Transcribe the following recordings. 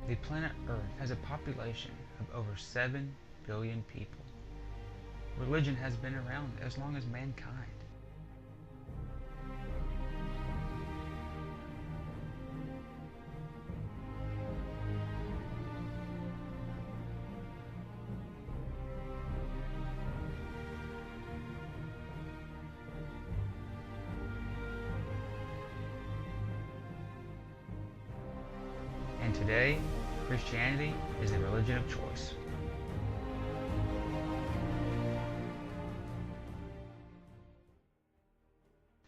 The planet Earth has a population of over 7 billion people. Religion has been around as long as mankind. And today, Christianity is the religion of choice.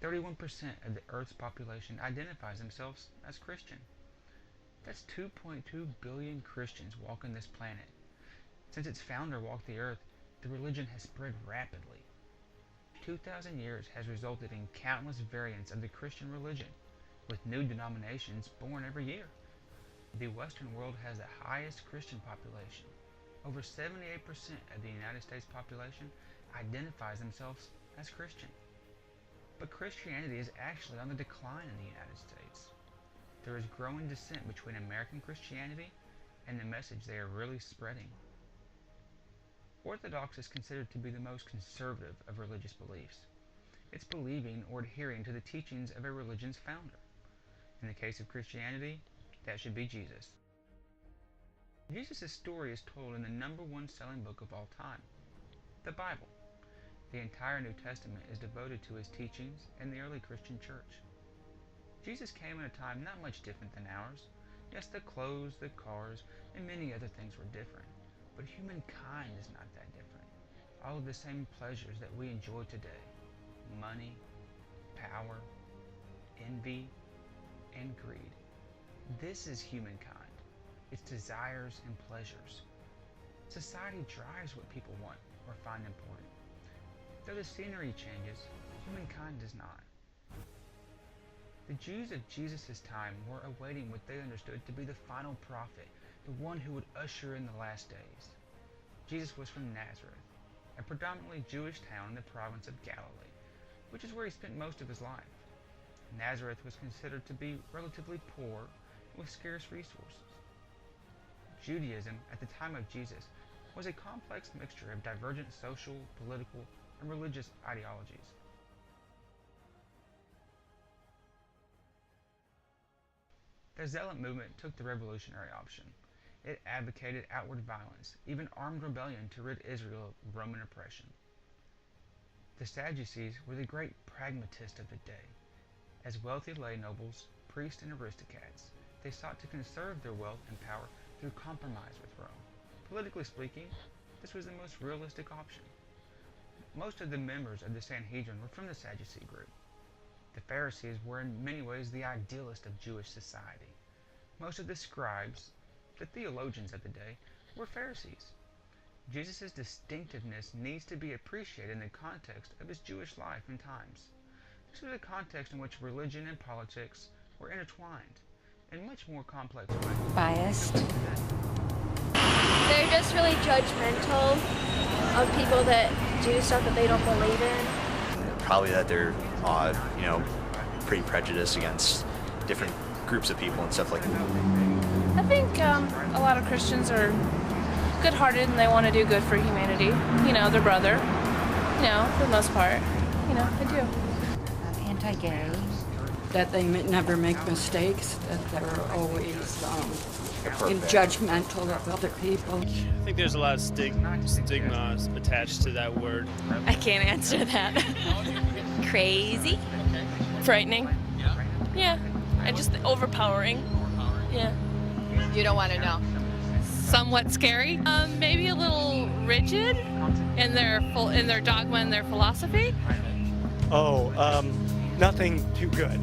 "31% of the Earth's population identifies themselves as Christian. That's 2.2 billion Christians walking this planet. Since its founder walked the Earth, the religion has spread rapidly. 2,000 years has resulted in countless variants of the Christian religion, with new denominations born every year. The Western world has the highest Christian population. Over 78% of the United States population identifies themselves as Christian. But Christianity is actually on the decline in the United States. There is growing dissent between American Christianity and the message they are really spreading. Orthodox is considered to be the most conservative of religious beliefs. It's believing or adhering to the teachings of a religion's founder. In the case of Christianity, that should be Jesus. Jesus' story is told in the #1 selling book of all time, the Bible. The entire New Testament is devoted to his teachings in the early Christian church. Jesus came in a time not much different than ours. Yes, the clothes, the cars, and many other things were different, but humankind is not that different. All of the same pleasures that we enjoy today: money, power, envy, and greed. This is humankind, its desires and pleasures. Society drives what people want or find important. Though the scenery changes, humankind does not. The Jews of Jesus' time were awaiting what they understood to be the final prophet, the one who would usher in the last days. Jesus was from Nazareth, a predominantly Jewish town in the province of Galilee, which is where he spent most of his life. Nazareth was considered to be relatively poor with scarce resources. Judaism at the time of Jesus was a complex mixture of divergent social, political, and religious ideologies. The Zealot movement took the revolutionary option. It advocated outward violence, even armed rebellion to rid Israel of Roman oppression. The Sadducees were the great pragmatists of the day. As wealthy lay nobles, priests, and aristocrats, they sought to conserve their wealth and power through compromise with Rome. Politically speaking, this was the most realistic option. Most of the members of the Sanhedrin were from the Sadducee group. The Pharisees were in many ways the idealist of Jewish society. Most of the scribes, the theologians of the day, were Pharisees. Jesus' distinctiveness needs to be appreciated in the context of his Jewish life and times. This was a context in which religion and politics were intertwined in much more complex ways. Biased. They're just really judgmental of people that do stuff that they don't believe in. Probably that they're, pretty prejudiced against different groups of people and stuff like that. I think a lot of Christians are good-hearted and they want to do good for humanity. Their brother. For the most part. They do. Anti-gay. That they never make mistakes, that they're always judgmental of other people. I think there's a lot of stigma attached to that word. I can't answer that. Crazy? Frightening. Yeah. And just overpowering. Yeah. You don't want to know. Somewhat scary. Maybe a little rigid in their dogma and their philosophy. Nothing too good.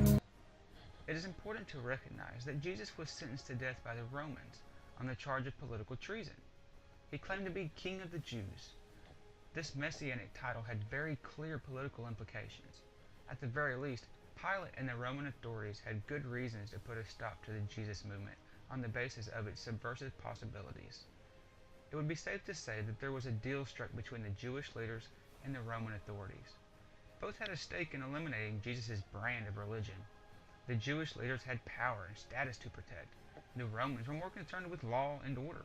It is important to recognize that Jesus was sentenced to death by the Romans on the charge of political treason. He claimed to be King of the Jews. This messianic title had very clear political implications. At the very least, Pilate and the Roman authorities had good reasons to put a stop to the Jesus movement on the basis of its subversive possibilities. It would be safe to say that there was a deal struck between the Jewish leaders and the Roman authorities. Both had a stake in eliminating Jesus' brand of religion. The Jewish leaders had power and status to protect, The Romans were more concerned with law and order.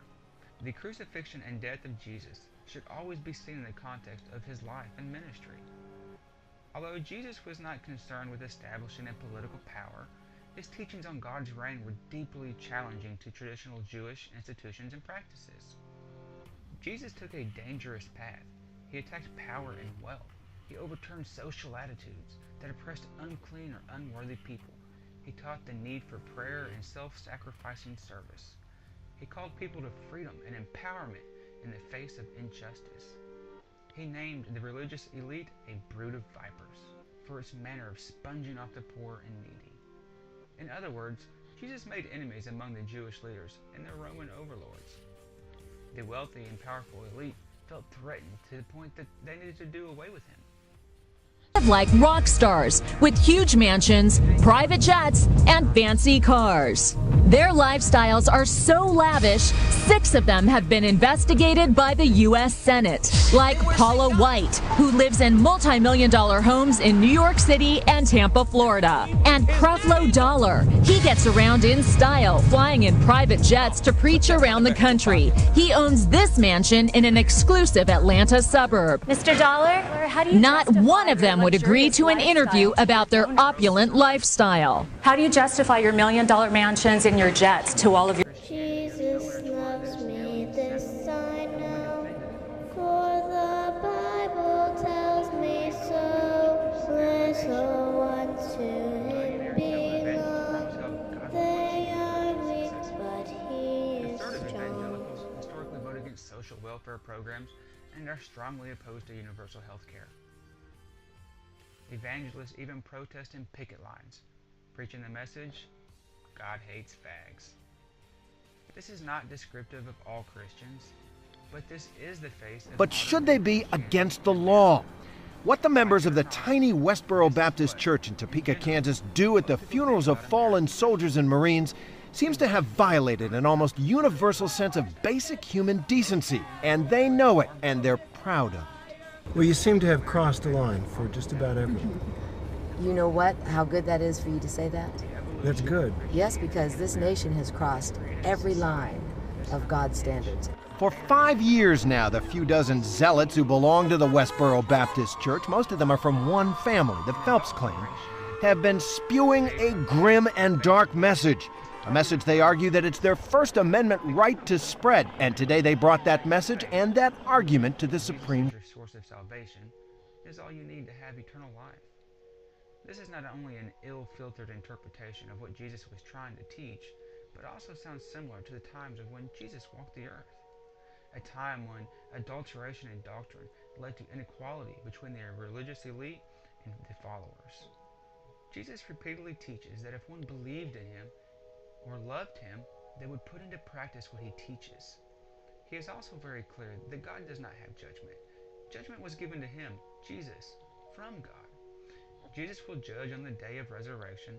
The crucifixion and death of Jesus should always be seen in the context of his life and ministry. Although Jesus was not concerned with establishing a political power, his teachings on God's reign were deeply challenging to traditional Jewish institutions and practices. Jesus took a dangerous path. He attacked power and wealth. He overturned social attitudes that oppressed unclean or unworthy people. He taught the need for prayer and self-sacrificing service. He called people to freedom and empowerment in the face of injustice. He named the religious elite a brood of vipers for its manner of sponging off the poor and needy. In other words, Jesus made enemies among the Jewish leaders and their Roman overlords. The wealthy and powerful elite felt threatened to the point that they needed to do away with him. Like rock stars with huge mansions, private jets, and fancy cars. Their lifestyles are so lavish, 6 of them have been investigated by the U.S. Senate, like Paula White, who lives in multi-million-dollar homes in New York City and Tampa, Florida. And Creflo Dollar. He gets around in style, flying in private jets to preach around the country. He owns this mansion in an exclusive Atlanta suburb. Mr. Dollar, how do you Not one of them would agree to an interview about their opulent lifestyle. How do you justify your $1 million mansions and your jets to all of your... Jesus loves me, this I know, for the Bible tells me so. Little ones to him belong. They are weak, but he is strong. Evangelicals historically vote against social welfare programs and are strongly opposed to universal health care. Evangelists even protest in picket lines, preaching the message, God hates fags. This is not descriptive of all Christians, but this is the face of... But should they be against the law? What the members of the tiny Westboro Baptist Church in Topeka, Kansas do at the funerals of fallen soldiers and Marines seems to have violated an almost universal sense of basic human decency, and they know it, and they're proud of it. Well, you seem to have crossed the line for just about everything. You know what? How good that is for you to say that? That's good. Yes, because this nation has crossed every line of God's standards. For 5 years now, the few dozen zealots who belong to the Westboro Baptist Church, most of them are from one family, the Phelps clan, have been spewing a grim and dark message. A message they argue that it's their First Amendment right to spread. And today they brought that message and that argument to the Supreme Court. Source of salvation is all you need to have eternal life. This is not only an ill-filtered interpretation of what Jesus was trying to teach, but also sounds similar to the times of when Jesus walked the earth. A time when adulteration in doctrine led to inequality between the religious elite and the followers. Jesus repeatedly teaches that if one believed in him or loved him, they would put into practice what he teaches. He is also very clear that God does not have judgment. Judgment was given to him, Jesus, from God. Jesus will judge on the day of resurrection.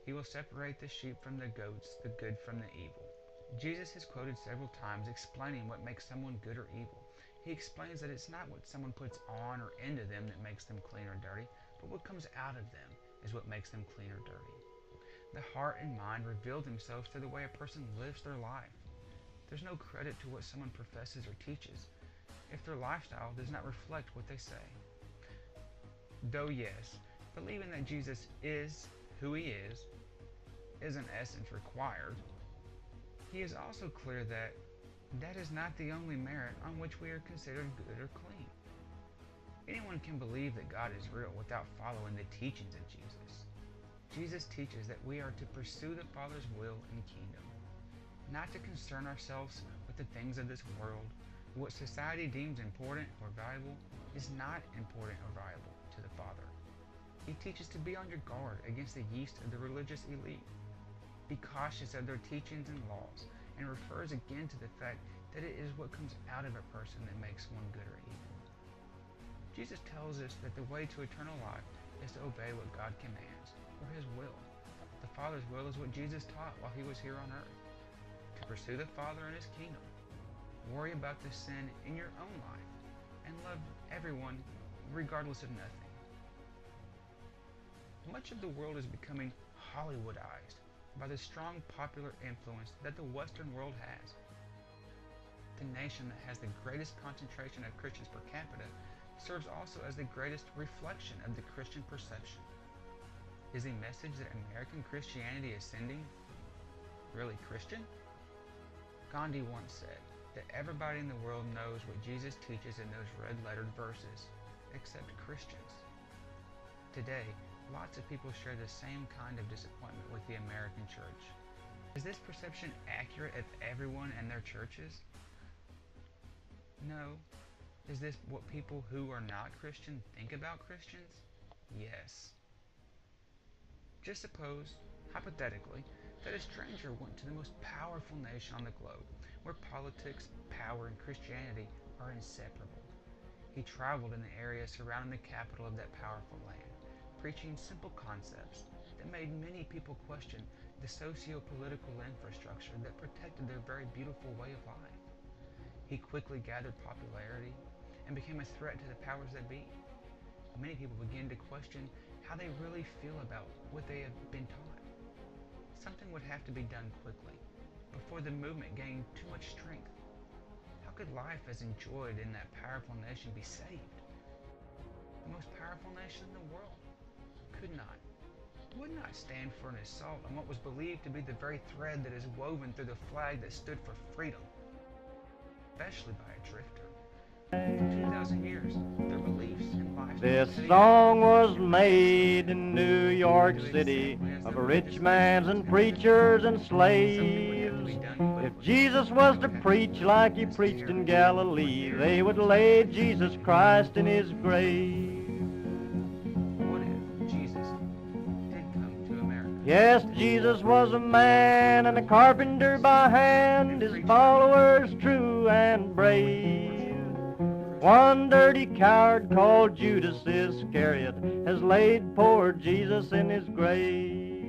He will separate the sheep from the goats, the good from the evil. Jesus is quoted several times explaining what makes someone good or evil. He explains that it's not what someone puts on or into them that makes them clean or dirty, but what comes out of them is what makes them clean or dirty. The heart and mind reveal themselves through the way a person lives their life. There's no credit to what someone professes or teaches if their lifestyle does not reflect what they say. Though yes, believing that Jesus is who he is in essence required, he is also clear that that is not the only merit on which we are considered good or clean. Anyone can believe that God is real without following the teachings of Jesus. Jesus teaches that we are to pursue the Father's will and kingdom, not to concern ourselves with the things of this world. What society deems important or valuable is not important or valuable to the Father. He teaches to be on your guard against the yeast of the religious elite. Be cautious of their teachings and laws, and refers again to the fact that it is what comes out of a person that makes one good or evil. Jesus tells us that the way to eternal life is to obey what God commands, or his will. The Father's will is what Jesus taught while he was here on earth. To pursue the Father and his kingdom. Worry about the sin in your own life, and love everyone regardless of nothing. Much of the world is becoming Hollywoodized, by the strong popular influence that the Western world has. The nation that has the greatest concentration of Christians per capita serves also as the greatest reflection of the Christian perception. Is the message that American Christianity is sending really Christian? Gandhi once said that everybody in the world knows what Jesus teaches in those red-lettered verses, except Christians. Today, lots of people share the same kind of disappointment with the American church. Is this perception accurate of everyone and their churches? No. Is this what people who are not Christian think about Christians? Yes. Just suppose, hypothetically, that a stranger went to the most powerful nation on the globe, where politics, power, and Christianity are inseparable. He traveled in the area surrounding the capital of that powerful land, preaching simple concepts that made many people question the socio-political infrastructure that protected their very beautiful way of life. He quickly gathered popularity and became a threat to the powers that be. Many people began to question how they really feel about what they have been taught. Something would have to be done quickly, before the movement gained too much strength. How could life as enjoyed in that powerful nation be saved? The most powerful nation in the world could not, would not stand for an assault on what was believed to be the very thread that is woven through the flag that stood for freedom, especially by a drifter. For 2,000 years, their beliefs and lives. This song was made in New York City of rich mans and preachers and slaves. If Jesus was to preach like he preached in Galilee, they would lay Jesus Christ in his grave. What if Jesus did come to America? Yes, Jesus was a man and a carpenter by hand, his followers true and brave. One dirty coward called Judas Iscariot has laid poor Jesus in his grave.